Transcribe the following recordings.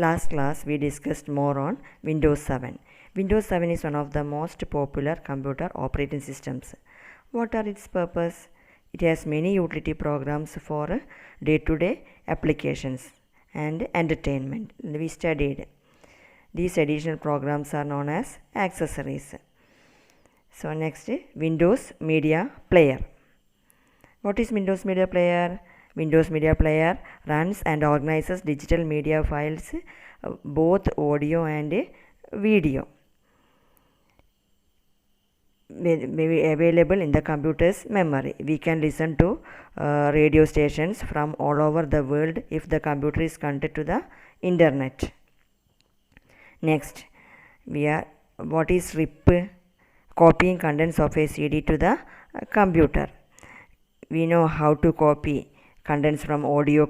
Last class we discussed more on Windows 7. Windows 7 is one of the most popular computer operating systems. What are its purpose? It has many utility programs for day-to-day applications and entertainment. We studied. These additional programs are known as accessories. So next, Windows Media Player. What is Windows Media Player? Windows Media Player runs and organizes digital media files, both audio and video, may be available in the computer's memory. We can listen to radio stations from all over the world if the computer is connected to the internet. Next, what is RIP? Copying contents of a CD to the computer. We know how to copy contents from audio,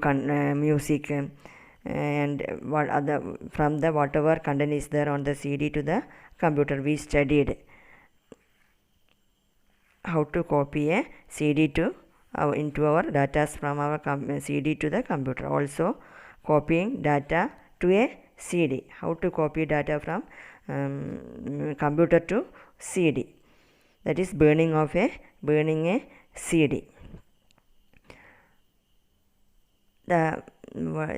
music, and whatever content is there on the CD to the computer. We studied how to copy a CD into our data from our CD to the computer. Also, copying data to a CD. How to copy data from computer to CD. That is burning a CD. The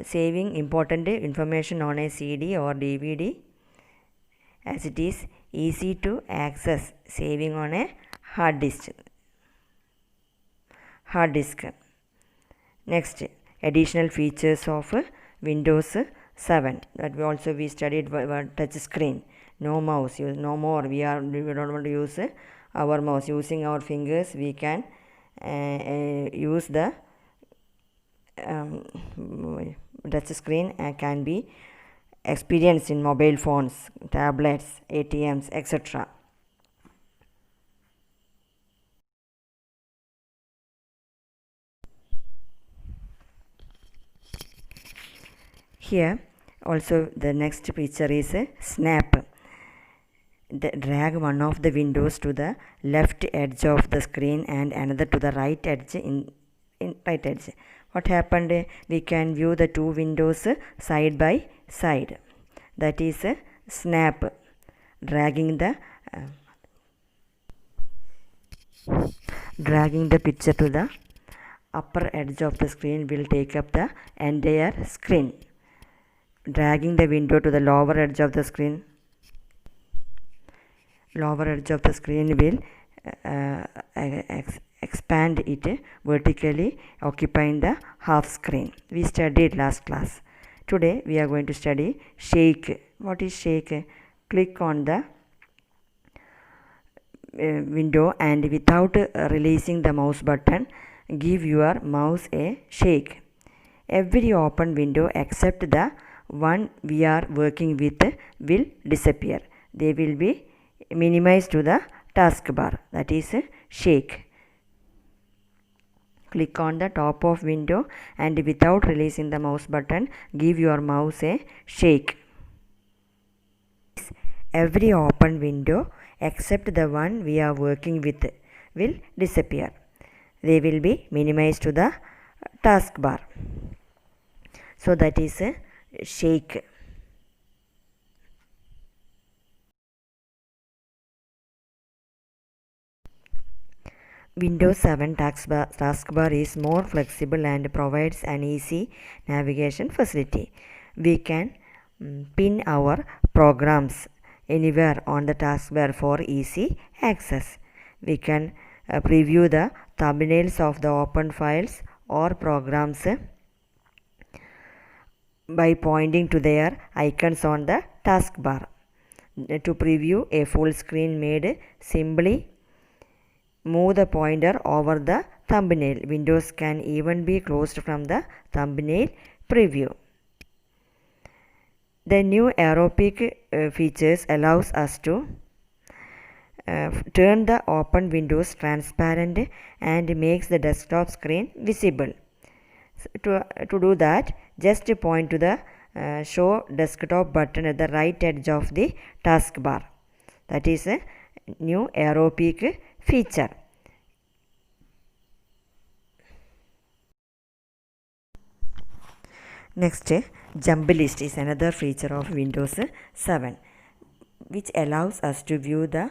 saving important information on a CD or DVD, as it is easy to access, saving on a hard disk. Next, additional features of Windows 7 that we studied. Touch screen, no mouse, no more. We don't want to use our mouse. Using our fingers, we can use the touch screen can be experienced in mobile phones, tablets, ATMs, etc. Here also the next picture is a snap. Drag one of the windows to the left edge of the screen and another to the right edge in right edge. What happened? We can view the two windows side by side. That is a snap. Dragging the picture to the upper edge of the screen will take up the entire screen. Dragging the window to the lower edge of the screen will expand it vertically, occupying the half screen. We studied last class. Today we are going to study shake. What is shake? Click on the window and without releasing the mouse button, give your mouse a shake. Every open window except the one we are working with will disappear. They will be minimized to the taskbar. That is shake. Click on the top of window and without releasing the mouse button, give your mouse a shake. Every open window except the one we are working with will disappear. They will be minimized to the taskbar. So that is a shake. Windows 7 taskbar is more flexible and provides an easy navigation facility. We can pin our programs anywhere on the taskbar for easy access. We can preview the thumbnails of the open files or programs by pointing to their icons on the taskbar. To preview a full screen made, simply move the pointer over the thumbnail. Windows can even be closed from the thumbnail preview. The new arrow peak features allows us to turn the open windows transparent and makes the desktop screen visible. To do that, just point to the show desktop button at the right edge of the taskbar. That is a new arrow peak feature. Next, Jump list is another feature of Windows 7 which allows us to view the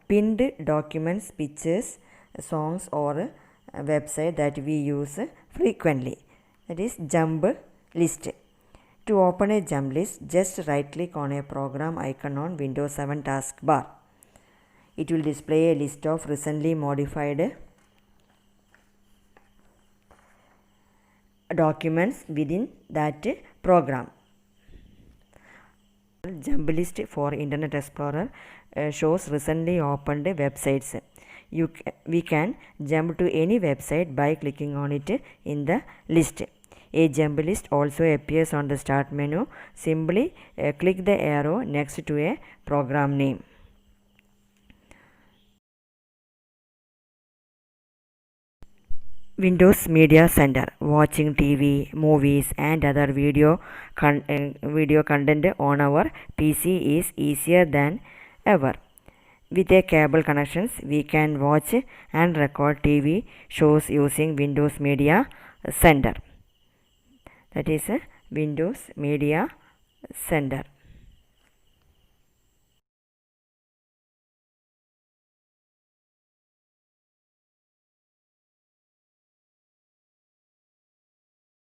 pinned documents, pictures, songs or website that we use frequently. That is jump list. To open a jump list, just right click on a program icon on Windows 7 taskbar. It will display a list of recently modified documents within that program. Jump list for Internet Explorer shows recently opened websites. We can jump to any website by clicking on it in the list. A jump list also appears on the start menu. Simply click the arrow next to a program name. Windows Media Center. Watching TV, movies and other video content on our PC is easier than ever. With a cable connections, we can watch and record TV shows using Windows Media Center. That is Windows Media Center.